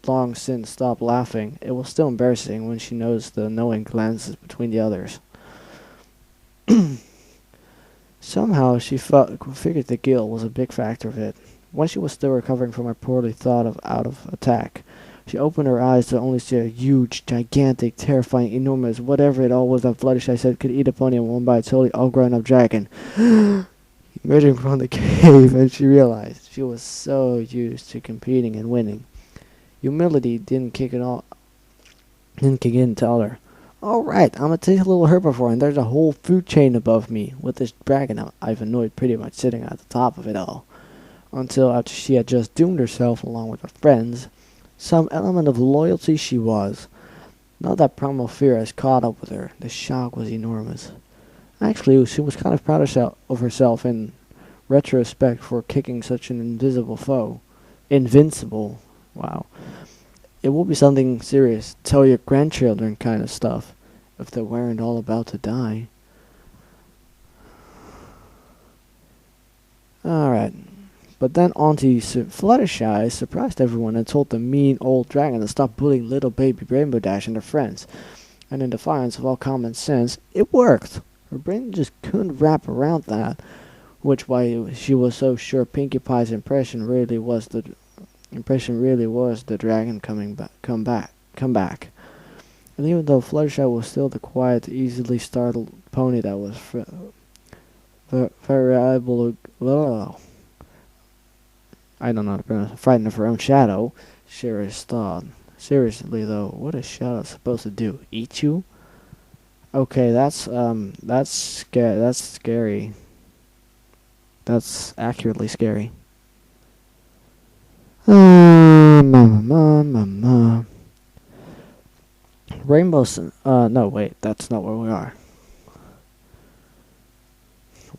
long since stopped laughing, it was still embarrassing when she noticed the knowing glances between the others. Somehow she figured the guilt was a big factor of it. When she was still recovering from her poorly thought of attack, she opened her eyes to only see a huge, gigantic, terrifying, enormous, whatever it all was that Fluttershy said could eat a pony in one bite, totally all grown up dragon. Emerging from the cave, and she realized she was so used to competing and winning. Humility didn't kick in to tell her, "Alright, I'm gonna take a little herbivore, and there's a whole food chain above me, with this dragon I've annoyed pretty much sitting at the top of it all." Until after she had just doomed herself along with her friends, some element of loyalty she was. Now that primal fear has caught up with her, the shock was enormous. Actually, she was kind of proud of herself in retrospect for kicking such an invisible foe. Invincible. Wow. It will be something serious. Tell your grandchildren kind of stuff, if they weren't all about to die. Alright. But then Auntie Fluttershy surprised everyone and told the mean old dragon to stop bullying little baby Rainbow Dash and her friends. And in defiance of all common sense, it worked. Her brain just couldn't wrap around that, which why she was so sure Pinkie Pie's impression really was the dragon come back. And even though Fluttershy was still the quiet, easily startled pony that was variable, I don't know how to pronounce, frightened of her own shadow, Sirius thought. Seriously though, what is Shadow supposed to do? Eat you? Okay, that's scary. That's accurately scary. No wait, that's not where we are.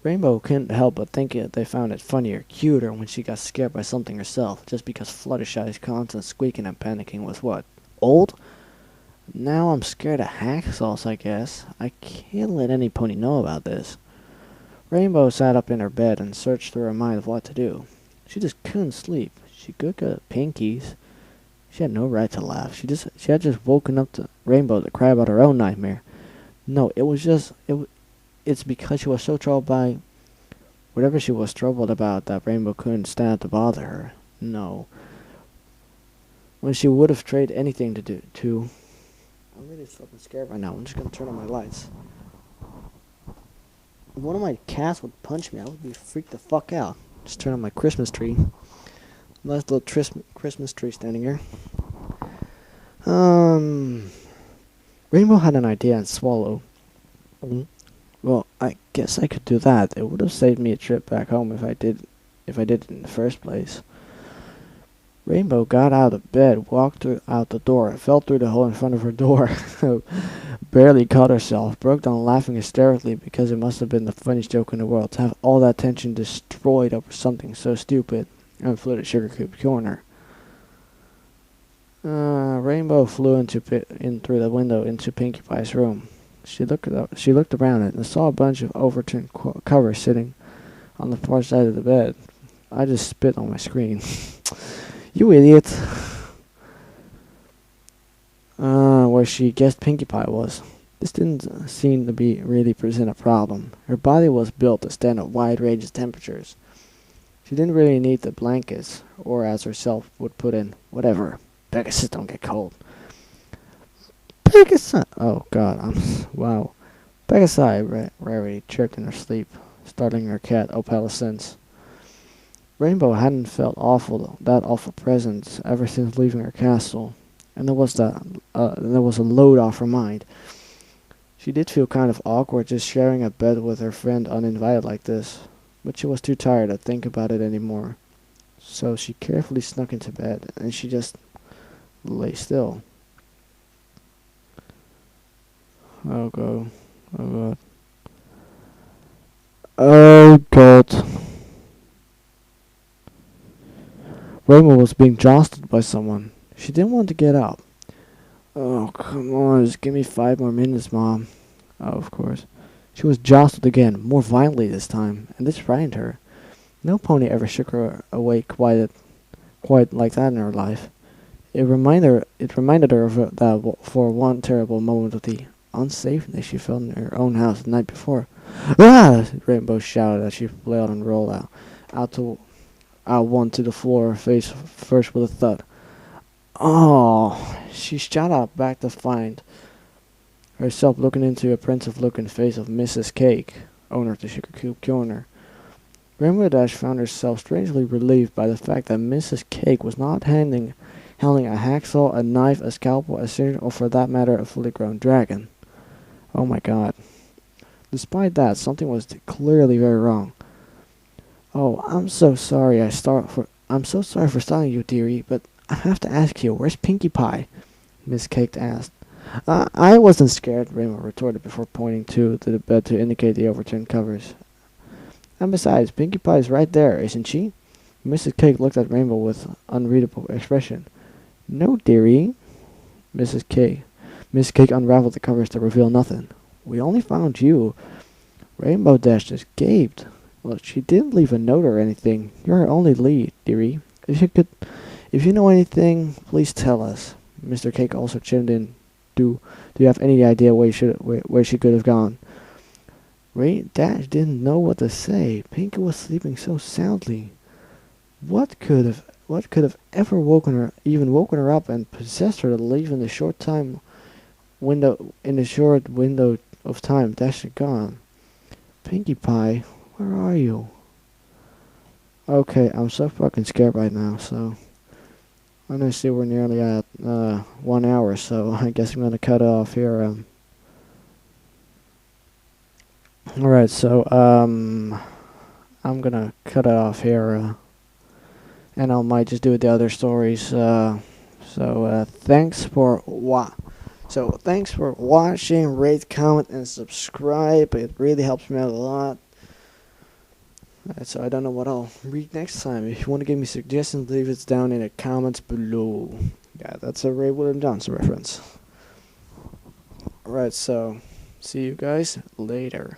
Rainbow couldn't help but think they found it funnier, cuter when she got scared by something herself, just because Fluttershy's constant squeaking and panicking was what? Old? Now I'm scared of hacksaws, I guess. I can't let any pony know about this. Rainbow sat up in her bed and searched through her mind of what to do. She just couldn't sleep. She could go to Pinkie's. She had no right to laugh. She had just woken up to Rainbow to cry about her own nightmare. No, it's because she was so troubled by whatever she was troubled about that Rainbow couldn't stand to bother her. No. When she would have traded anything to I'm really fucking scared right now. I'm just gonna turn on my lights. If one of my cats would punch me, I would be freaked the fuck out. Just turn on my Christmas tree. Nice little Christmas tree standing here. Rainbow had an idea and swallow. Well, I guess I could do that. It would have saved me a trip back home if I did it in the first place. Rainbow got out of bed, walked out the door, fell through the hole in front of her door, barely caught herself, broke down laughing hysterically because it must have been the funniest joke in the world to have all that tension destroyed over something so stupid, and flew to Sugarcoop's corner. Rainbow flew in through the window into Pinkie Pie's room. She looked around it and saw a bunch of overturned covers sitting on the far side of the bed. I just spit on my screen. You idiot. Where she guessed Pinkie Pie was. This didn't seem to be really present a problem. Her body was built to stand a wide range of temperatures. She didn't really need the blankets, or as herself would put in, whatever. Pegasus don't get cold. Pegasus! Oh god, wow. Pegasus rarely chirped in her sleep, startling her cat Opalescence. Rainbow hadn't felt that awful presence ever since leaving her castle, and there was a load off her mind. She did feel kind of awkward just sharing a bed with her friend uninvited like this, but she was too tired to think about it anymore. So she carefully snuck into bed, and she just lay still. Oh god. Oh god. Oh god. Rainbow was being jostled by someone. She didn't want to get up. Oh, come on, just give me 5 more minutes, Mom. Oh, of course. She was jostled again, more violently this time, and this frightened her. No pony ever shook her awake quite like that in her life. It reminded her of that for one terrible moment of the unsafeness she felt in her own house the night before. Ah! Rainbow shouted as she flailed and rolled out one to the floor, face first with a thud. Oh! She shot out back to find herself looking into a pensive-looking face of Mrs. Cake, owner of the Sugar Cube Corner. Rainbow Dash found herself strangely relieved by the fact that Mrs. Cake was not handling a hacksaw, a knife, a scalpel, a scissors, or for that matter, a fully grown dragon. Oh my god. Despite that, something was clearly very wrong. Oh, I'm so sorry for startling you, dearie, but I have to ask you, where's Pinkie Pie? Miss Cake asked. I wasn't scared, Rainbow retorted before pointing to the bed to indicate the overturned covers. And besides, Pinkie Pie is right there, isn't she? Mrs. Cake looked at Rainbow with unreadable expression. No, dearie. Mrs. Cake. Miss Cake unraveled the covers to reveal nothing. We only found you. Rainbow Dash just gaped. Well, she didn't leave a note or anything. You're her only lead, dearie. If you know anything, please tell us. Mr. Cake also chimed in. Do you have any idea where she could have gone? Rain Dash didn't know what to say. Pinkie was sleeping so soundly. What could have ever woken her up and possessed her to leave in the short window of time Dash had gone? Pinkie Pie, where are you? Okay, I'm so fucking scared right now, so I'm gonna see we're nearly at 1 hour, so I guess I'm gonna cut it off here. Alright, so I'm gonna cut it off here, and I might just do the other stories. Thanks for watching, rate, comment, and subscribe. It really helps me out a lot. So I don't know what I'll read next time. If you want to give me suggestions, leave it down in the comments below. Yeah, that's a Ray William Johnson reference. Alright, so see you guys later.